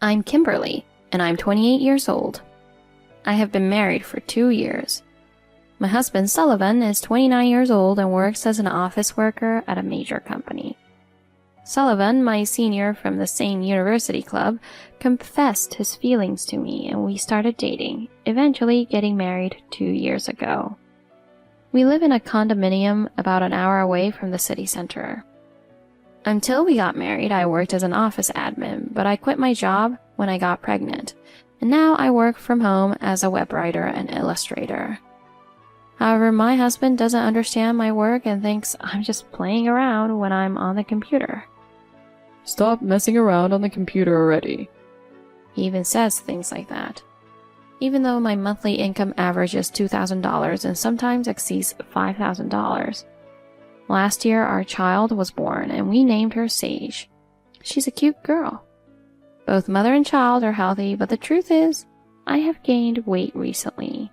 I'm Kimberly, and I'm 28 years old. I have been married for 2 years. My husband, Sullivan, is 29 years old and works as an office worker at a major company. Sullivan, my senior from the same university club, confessed his feelings to me and we started dating, eventually getting married 2 years ago. We live in a condominium about an hour away from the city center. Until we got married, I worked as an office admin, but I quit my job when I got pregnant, and now I work from home as a web writer and illustrator. However, my husband doesn't understand my work and thinks I'm just playing around when I'm on the computer. Stop messing around on the computer already. He even says things like that. Even though my monthly income averages $2,000 and sometimes exceeds $5,000. Last year, our child was born and we named her Sage. She's a cute girl. Both mother and child are healthy, but the truth is, I have gained weight recently.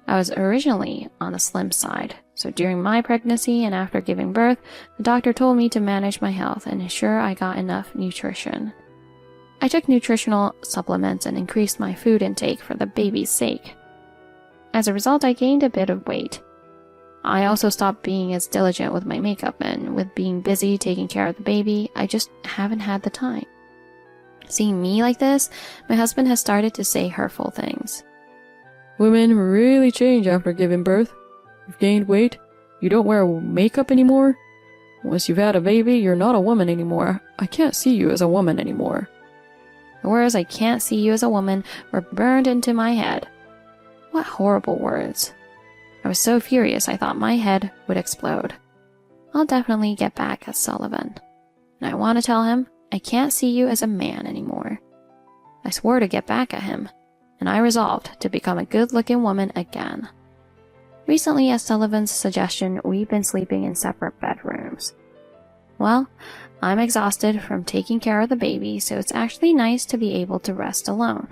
I was originally on the slim side, so during my pregnancy and after giving birth, the doctor told me to manage my health and ensure I got enough nutrition. I took nutritional supplements and increased my food intake for the baby's sake. As a result, I gained a bit of weight. I also stopped being as diligent with my makeup, and with being busy taking care of the baby, I just haven't had the time. Seeing me like this, my husband has started to say hurtful things. Women really change after giving birth. You've gained weight. You don't wear makeup anymore. Once you've had a baby, you're not a woman anymore. I can't see you as a woman anymore. The words "I can't see you as a woman" were burned into my head. What horrible words. I was so furious I thought my head would explode. I'll definitely get back at Sullivan. And I want to tell him, I can't see you as a man anymore. I swore to get back at him, and I resolved to become a good-looking woman again. Recently, at Sullivan's suggestion, we've been sleeping in separate bedrooms. Well, I'm exhausted from taking care of the baby, so it's actually nice to be able to rest alone.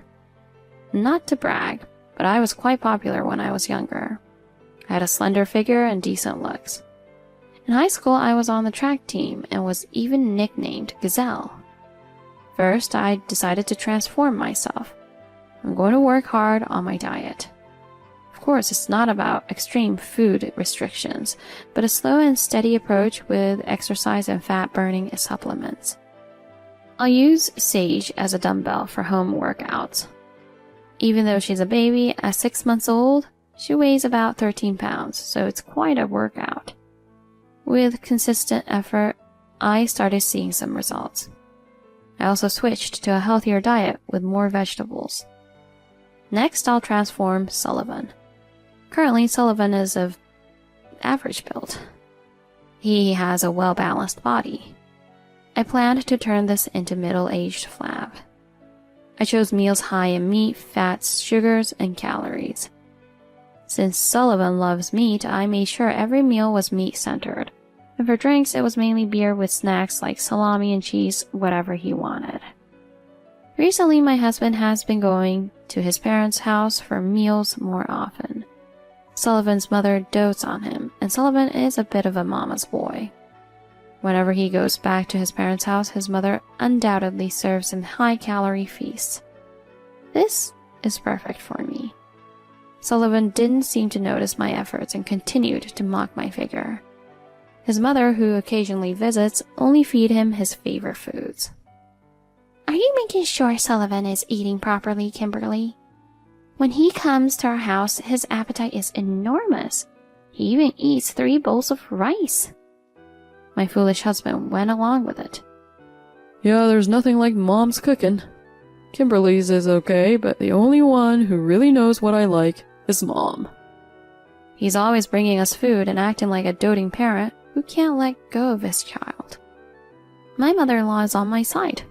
Not to brag, but I was quite popular when I was younger. I had a slender figure and decent looks. In high school, I was on the track team and was even nicknamed Gazelle. First, I decided to transform myself. I'm going to work hard on my diet. Of course, it's not about extreme food restrictions, but a slow and steady approach with exercise and fat-burning supplements. I'll use Sage as a dumbbell for home workouts. Even though she's a baby, at 6 months old, she weighs about 13 pounds, so it's quite a workout. With consistent effort, I started seeing some results. I also switched to a healthier diet with more vegetables. Next, I'll transform Sullivan. Currently, Sullivan is of average build. He has a well-balanced body. I planned to turn this into middle-aged Flab. I chose meals high in meat, fats, sugars, and calories. Since Sullivan loves meat, I made sure every meal was meat-centered. And for drinks, it was mainly beer with snacks like salami and cheese, whatever he wanted. Recently, my husband has been going to his parents' house for meals more often. Sullivan's mother dotes on him, and Sullivan is a bit of a mama's boy. Whenever he goes back to his parents' house, his mother undoubtedly serves him high-calorie feasts. This is perfect for me. Sullivan didn't seem to notice my efforts and continued to mock my figure. His mother, who occasionally visits, only feed him his favorite foods. Are you making sure Sullivan is eating properly, Kimberly? When he comes to our house, his appetite is enormous. He even eats 3 bowls of rice. My foolish husband went along with it. Yeah, there's nothing like Mom's cooking. Kimberly's is okay, but the only one who really knows what I like is Mom. He's always bringing us food and acting like a doting parent who can't let go of his child. My mother-in-law is on my side.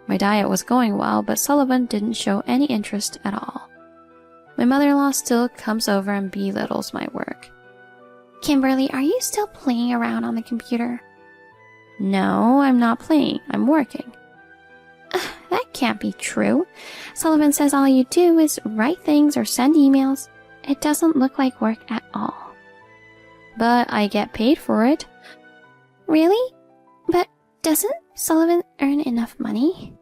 My diet was going well, but Sullivan didn't show any interest at all. My mother-in-law still comes over and belittles my work. Kimberly, are you still playing around on the computer? No, I'm not playing. I'm working. That can't be true. Sullivan says all you do is write things or send emails. It doesn't look like work at all. But I get paid for it. Really? But doesn't Sullivan earn enough money?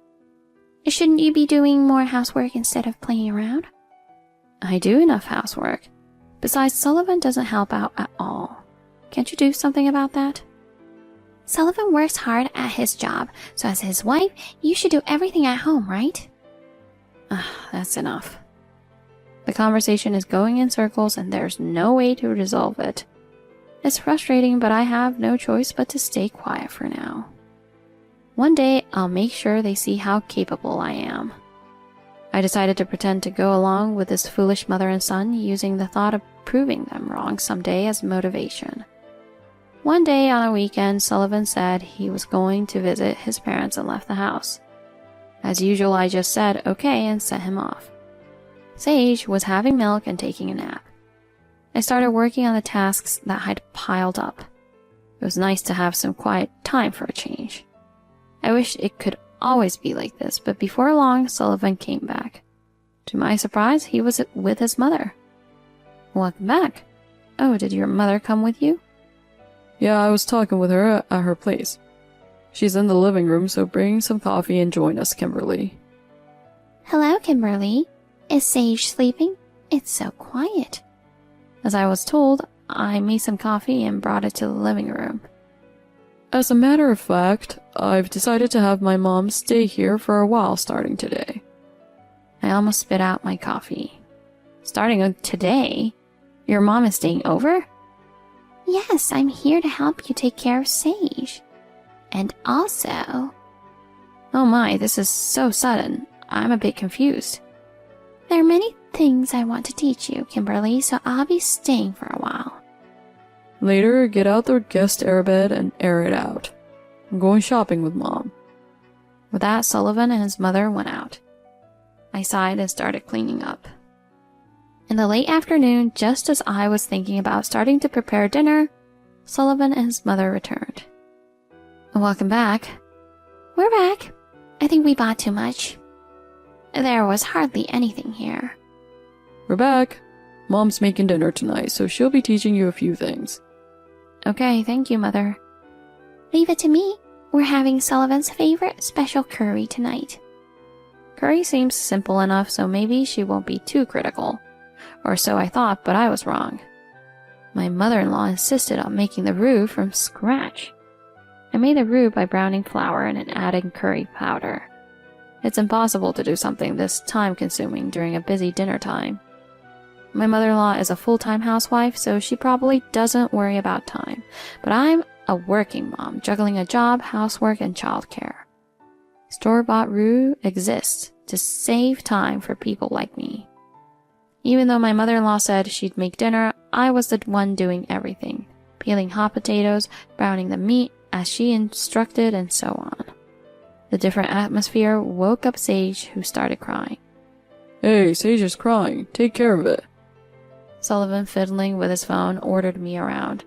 Shouldn't you be doing more housework instead of playing around? I do enough housework. Besides, Sullivan doesn't help out at all. Can't you do something about that? Sullivan works hard at his job, so as his wife, you should do everything at home, right? That's enough. The conversation is going in circles and there's no way to resolve it. It's frustrating, but I have no choice but to stay quiet for now. One day, I'll make sure they see how capable I am. I decided to pretend to go along with this foolish mother and son, using the thought of proving them wrong someday as motivation. One day on a weekend, Sullivan said he was going to visit his parents and left the house. As usual, I just said okay and sent him off. Sage was having milk and taking a nap. I started working on the tasks that had piled up. It was nice to have some quiet time for a change. I wished it could always be like this, but before long, Sullivan came back. To my surprise, he was with his mother. Welcome back. Oh, did your mother come with you? Yeah, I was talking with her at her place. She's in the living room, so bring some coffee and join us, Kimberly. Hello, Kimberly. Is Sage sleeping? It's so quiet. As I was told, I made some coffee and brought it to the living room. As a matter of fact, I've decided to have my mom stay here for a while starting today. I almost spit out my coffee. Starting today? Your mom is staying over? Yes, I'm here to help you take care of Sage. And also... Oh my, this is so sudden. I'm a bit confused. There are many things I want to teach you, Kimberly, so I'll be staying for a while. Later, get out the guest airbed and air it out. I'm going shopping with Mom. With that, Sullivan and his mother went out. I sighed and started cleaning up. In the late afternoon, just as I was thinking about starting to prepare dinner, Sullivan and his mother returned. Welcome back. We're back. I think we bought too much. There was hardly anything here. We're back. Mom's making dinner tonight, so she'll be teaching you a few things. Okay, thank you, Mother. Leave it to me. We're having Sullivan's favorite special curry tonight. Curry seems simple enough, so maybe she won't be too critical. Or so I thought, but I was wrong. My mother-in-law insisted on making the roux from scratch. I made the roux by browning flour and adding curry powder. It's impossible to do something this time-consuming during a busy dinner time. My mother-in-law is a full-time housewife, so she probably doesn't worry about time. But I'm a working mom, juggling a job, housework, and childcare. Store-bought roux exists to save time for people like me. Even though my mother-in-law said she'd make dinner, I was the one doing everything. Peeling hot potatoes, browning the meat as she instructed, and so on. The different atmosphere woke up Sage, who started crying. Hey, Sage is crying. Take care of it. Sullivan, fiddling with his phone, ordered me around.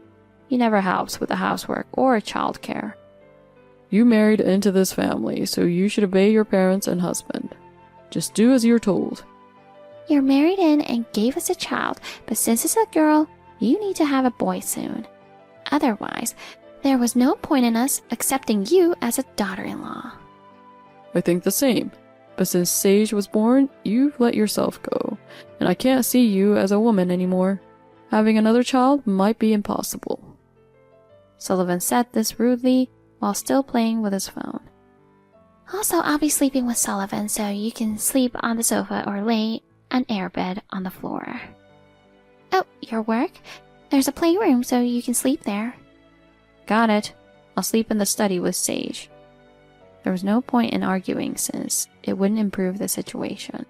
He never helps with the housework or childcare. You married into this family, so you should obey your parents and husband. Just do as you're told. You're married in and gave us a child, but since it's a girl, you need to have a boy soon. Otherwise, there was no point in us accepting you as a daughter-in-law. I think the same. But since Sage was born, you've let yourself go, and I can't see you as a woman anymore. Having another child might be impossible. Sullivan said this rudely while still playing with his phone. Also, I'll be sleeping with Sullivan, so you can sleep on the sofa or lay an airbed on the floor. Oh, your work? There's a playroom, so you can sleep there. Got it. I'll sleep in the study with Sage. There was no point in arguing since it wouldn't improve the situation.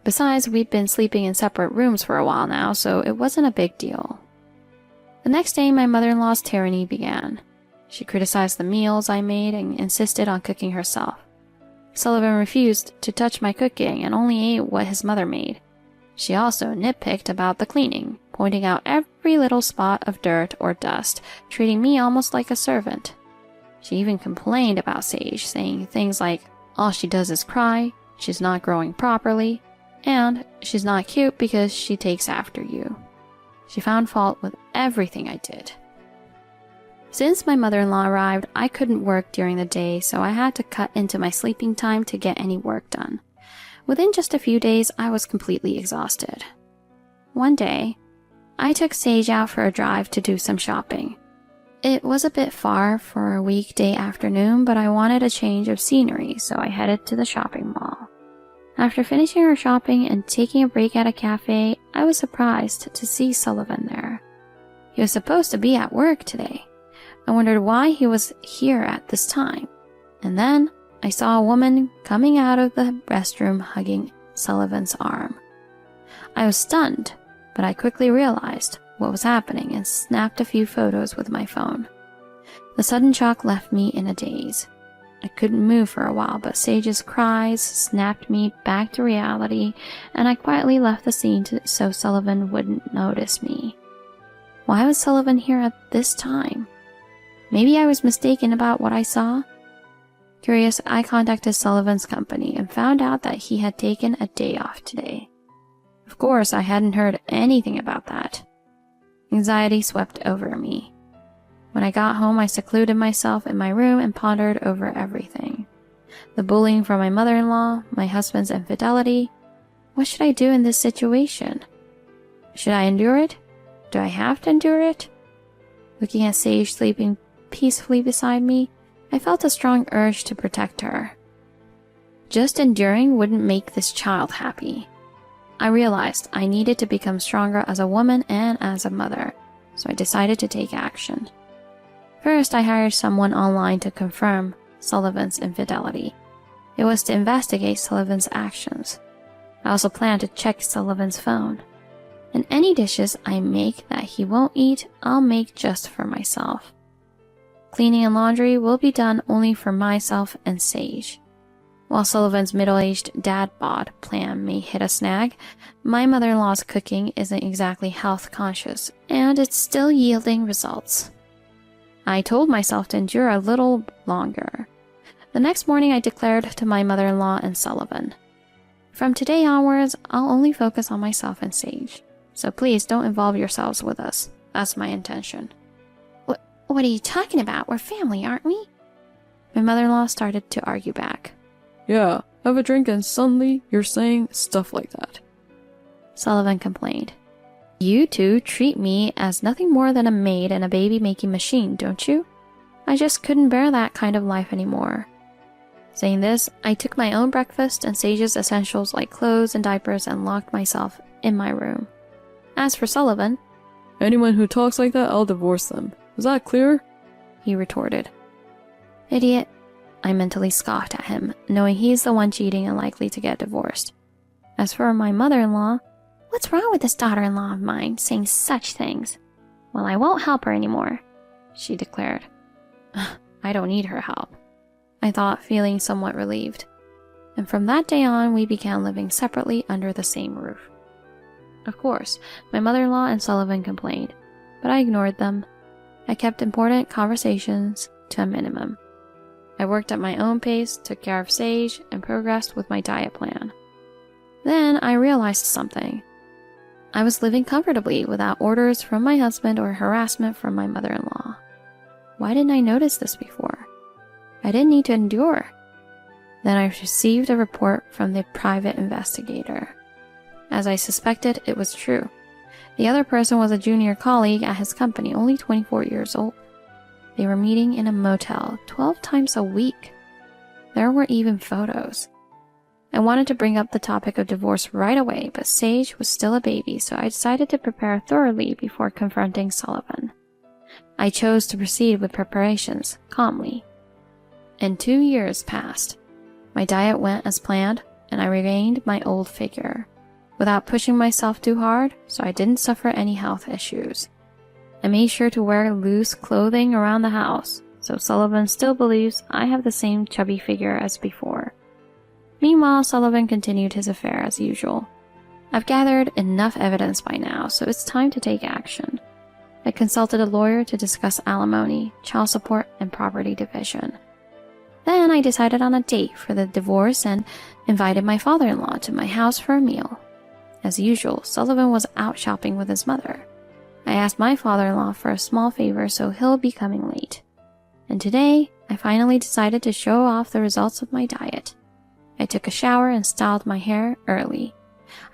Besides, we'd been sleeping in separate rooms for a while now, so it wasn't a big deal. The next day, my mother-in-law's tyranny began. She criticized the meals I made and insisted on cooking herself. Sullivan refused to touch my cooking and only ate what his mother made. She also nitpicked about the cleaning, pointing out every little spot of dirt or dust, treating me almost like a servant. She even complained about Sage, saying things like, all she does is cry, she's not growing properly, and she's not cute because she takes after you. She found fault with everything I did. Since my mother-in-law arrived, I couldn't work during the day, so I had to cut into my sleeping time to get any work done. Within just a few days, I was completely exhausted. One day, I took Sage out for a drive to do some shopping. It was a bit far for a weekday afternoon, but I wanted a change of scenery, so I headed to the shopping mall. After finishing our shopping and taking a break at a cafe, I was surprised to see Sullivan there. He was supposed to be at work today. I wondered why he was here at this time. And then I saw a woman coming out of the restroom hugging Sullivan's arm. I was stunned, but I quickly realized what was happening and snapped a few photos with my phone. The sudden shock left me in a daze. I couldn't move for a while, but Sage's cries snapped me back to reality, and I quietly left the scene so Sullivan wouldn't notice me. Why was Sullivan here at this time? Maybe I was mistaken about what I saw? Curious, I contacted Sullivan's company and found out that he had taken a day off today. Of course, I hadn't heard anything about that. Anxiety swept over me. When I got home, I secluded myself in my room and pondered over everything. The bullying from my mother-in-law, my husband's infidelity. What should I do in this situation? Should I endure it? Do I have to endure it? Looking at Sage sleeping peacefully beside me, I felt a strong urge to protect her. Just enduring wouldn't make this child happy. I realized I needed to become stronger as a woman and as a mother, so I decided to take action. First, I hired someone online to confirm Sullivan's infidelity. It was to investigate Sullivan's actions. I also planned to check Sullivan's phone. And any dishes I make that he won't eat, I'll make just for myself. Cleaning and laundry will be done only for myself and Sage. While Sullivan's middle-aged dad bod plan may hit a snag, my mother-in-law's cooking isn't exactly health-conscious, and it's still yielding results. I told myself to endure a little longer. The next morning I declared to my mother-in-law and Sullivan, "From today onwards, I'll only focus on myself and Sage. So please don't involve yourselves with us. That's my intention." What are you talking about? We're family, aren't we? My mother-in-law started to argue back. Yeah, have a drink and suddenly you're saying stuff like that. Sullivan complained. You two treat me as nothing more than a maid and a baby-making machine, don't you? I just couldn't bear that kind of life anymore. Saying this, I took my own breakfast and Sage's essentials like clothes and diapers and locked myself in my room. As for Sullivan, anyone who talks like that, I'll divorce them. Is that clear? He retorted. Idiot. I mentally scoffed at him, knowing he's the one cheating and likely to get divorced. As for my mother-in-law, what's wrong with this daughter-in-law of mine saying such things? Well, I won't help her anymore, she declared. I don't need her help, I thought, feeling somewhat relieved. And from that day on, we began living separately under the same roof. Of course, my mother-in-law and Sullivan complained, but I ignored them. I kept important conversations to a minimum. I worked at my own pace, took care of Sage, and progressed with my diet plan. Then I realized something. I was living comfortably without orders from my husband or harassment from my mother-in-law. Why didn't I notice this before? I didn't need to endure. Then I received a report from the private investigator. As I suspected, it was true. The other person was a junior colleague at his company, only 24 years old. They were meeting in a motel 12 times a week. There were even photos. I wanted to bring up the topic of divorce right away, but Sage was still a baby, so I decided to prepare thoroughly before confronting Sullivan. I chose to proceed with preparations calmly. And 2 years passed. My diet went as planned, and I regained my old figure, without pushing myself too hard, so I didn't suffer any health issues. I made sure to wear loose clothing around the house, so Sullivan still believes I have the same chubby figure as before. Meanwhile, Sullivan continued his affair as usual. I've gathered enough evidence by now, so it's time to take action. I consulted a lawyer to discuss alimony, child support, and property division. Then I decided on a date for the divorce and invited my father-in-law to my house for a meal. As usual, Sullivan was out shopping with his mother. I asked my father-in-law for a small favor, so he'll be coming late. And today, I finally decided to show off the results of my diet. I took a shower and styled my hair early.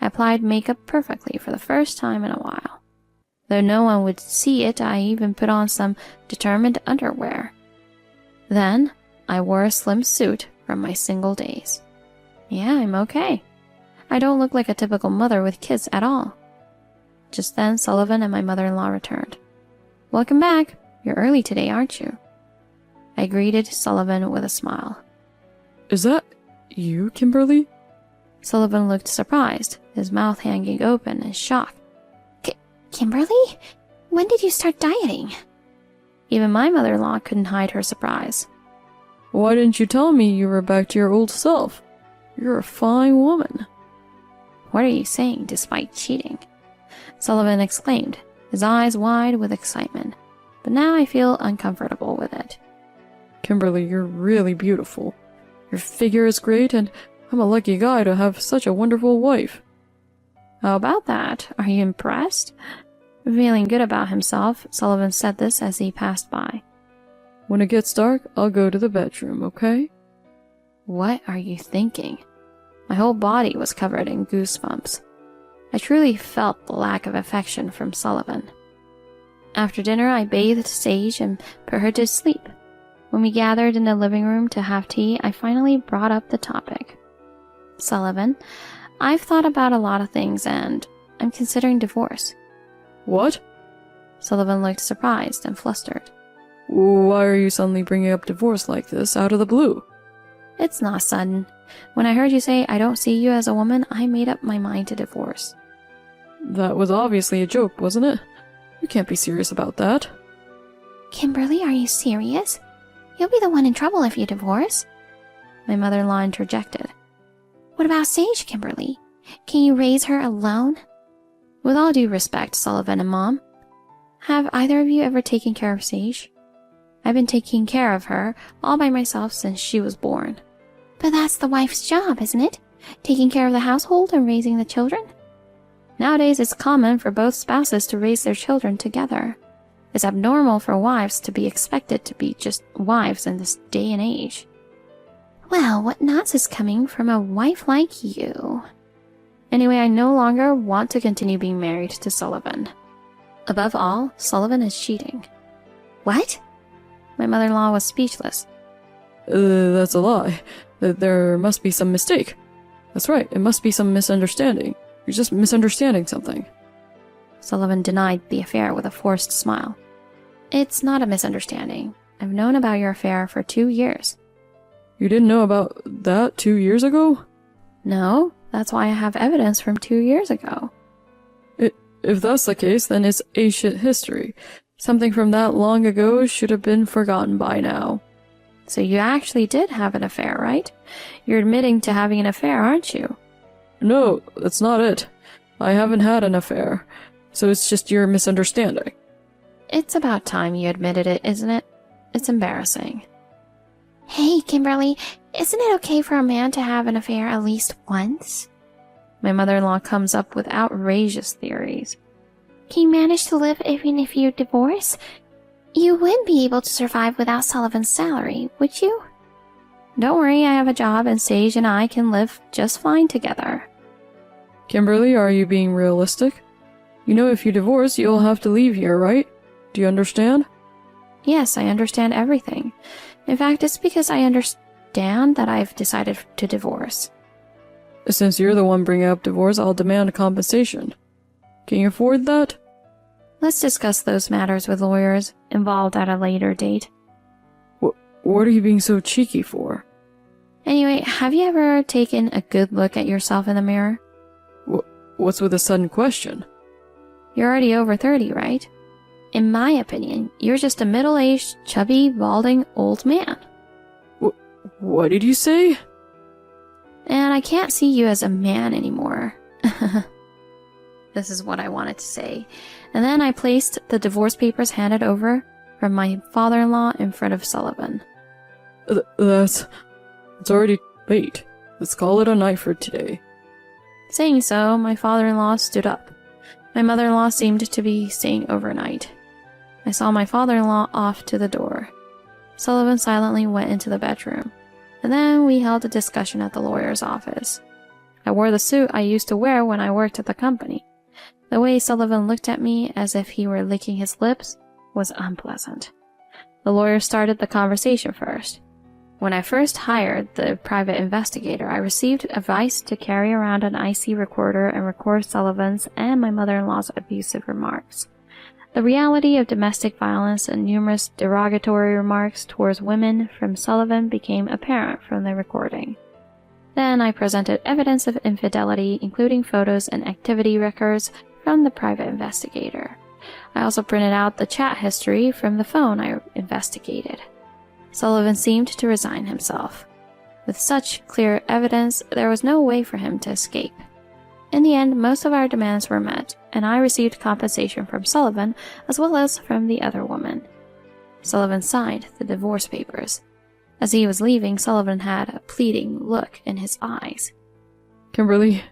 I applied makeup perfectly for the first time in a while. Though no one would see it, I even put on some determined underwear. Then, I wore a slim suit from my single days. Yeah, I'm okay. I don't look like a typical mother with kids at all. Just then, Sullivan and my mother-in-law returned. Welcome back. You're early today, aren't you? I greeted Sullivan with a smile. Is that you, Kimberly? Sullivan looked surprised, his mouth hanging open in shock. Kimberly? When did you start dieting? Even my mother-in-law couldn't hide her surprise. Why didn't you tell me you were back to your old self? You're a fine woman. What are you saying, despite cheating? Sullivan exclaimed, his eyes wide with excitement. But now I feel uncomfortable with it. Kimberly, you're really beautiful. Your figure is great, and I'm a lucky guy to have such a wonderful wife. How about that? Are you impressed? Feeling good about himself, Sullivan said this as he passed by. When it gets dark, I'll go to the bedroom, okay? What are you thinking? My whole body was covered in goosebumps. I truly felt the lack of affection from Sullivan. After dinner, I bathed Sage and put her to sleep. When we gathered in the living room to have tea, I finally brought up the topic. Sullivan, I've thought about a lot of things and I'm considering divorce. What? Sullivan looked surprised and flustered. Why are you suddenly bringing up divorce like this out of the blue? It's not sudden. When I heard you say I don't see you as a woman, I made up my mind to divorce. That was obviously a joke, wasn't it? You can't be serious about that. Kimberly, are you serious? You'll be the one in trouble if you divorce. My mother-in-law interjected. What about Sage, Kimberly? Can you raise her alone? With all due respect, Sullivan and Mom, have either of you ever taken care of Sage? I've been taking care of her all by myself since she was born. But that's the wife's job, isn't it? Taking care of the household and raising the children? Nowadays, it's common for both spouses to raise their children together. It's abnormal for wives to be expected to be just wives in this day and age. Well, what nuts is coming from a wife like you? Anyway, I no longer want to continue being married to Sullivan. Above all, Sullivan is cheating. What? My mother-in-law was speechless. That's a lie. There must be some mistake. That's right, it must be some misunderstanding. You're just misunderstanding something. Sullivan denied the affair with a forced smile. It's not a misunderstanding. I've known about your affair for 2 years. You didn't know about that 2 years ago? No, that's why I have evidence from 2 years ago. If that's the case, then it's ancient history. Something from that long ago should have been forgotten by now. So you actually did have an affair, right? You're admitting to having an affair, aren't you? No, that's not it. I haven't had an affair, so it's just your misunderstanding. It's about time you admitted it, isn't it? It's embarrassing. Hey, Kimberly, isn't it okay for a man to have an affair at least once? My mother-in-law comes up with outrageous theories. Can you manage to live even if you divorce? You wouldn't be able to survive without Sullivan's salary, would you? Don't worry, I have a job and Sage and I can live just fine together. Kimberly, are you being realistic? You know if you divorce, you'll have to leave here, right? Do you understand? Yes, I understand everything. In fact, it's because I understand that I've decided to divorce. Since you're the one bringing up divorce, I'll demand compensation. Can you afford that? Let's discuss those matters with lawyers involved at a later date. What are you being so cheeky for? Anyway, have you ever taken a good look at yourself in the mirror? What's with a sudden question? You're already over 30, right? In my opinion, you're just a middle-aged, chubby, balding old man. What did you say? And I can't see you as a man anymore. This is what I wanted to say. And then I placed the divorce papers handed over from my father-in-law in front of Sullivan. It's already late. Let's call it a night for today. Saying so, my father-in-law stood up. My mother-in-law seemed to be staying overnight. I saw my father-in-law off to the door. Sullivan silently went into the bedroom, and then we held a discussion at the lawyer's office. I wore the suit I used to wear when I worked at the company. The way Sullivan looked at me as if he were licking his lips was unpleasant. The lawyer started the conversation first. When I first hired the private investigator, I received advice to carry around an IC recorder and record Sullivan's and my mother-in-law's abusive remarks. The reality of domestic violence and numerous derogatory remarks towards women from Sullivan became apparent from the recording. Then I presented evidence of infidelity, including photos and activity records from the private investigator. I also printed out the chat history from the phone I investigated. Sullivan seemed to resign himself. With such clear evidence, there was no way for him to escape. In the end, most of our demands were met, and I received compensation from Sullivan as well as from the other woman. Sullivan signed the divorce papers. As he was leaving, Sullivan had a pleading look in his eyes. Kimberly,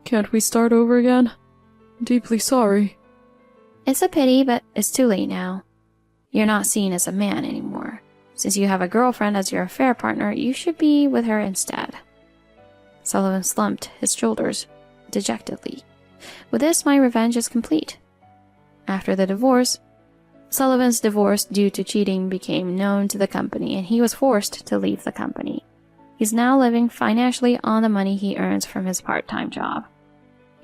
can't we start over again? I'm deeply sorry. It's a pity, but it's too late now. You're not seen as a man anymore. Since you have a girlfriend as your affair partner, you should be with her instead. Sullivan slumped his shoulders dejectedly. With this, my revenge is complete. After the divorce, Sullivan's divorce due to cheating became known to the company, and he was forced to leave the company. He's now living financially on the money he earns from his part-time job.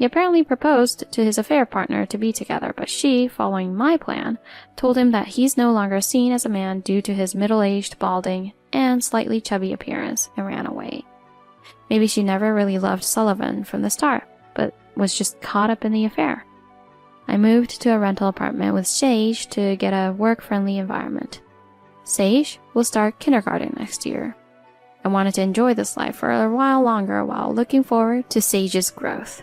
He apparently proposed to his affair partner to be together, but she, following my plan, told him that he's no longer seen as a man due to his middle-aged, balding, and slightly chubby appearance, and ran away. Maybe she never really loved Sullivan from the start, but was just caught up in the affair. I moved to a rental apartment with Sage to get a work-friendly environment. Sage will start kindergarten next year. I wanted to enjoy this life for a while longer while looking forward to Sage's growth.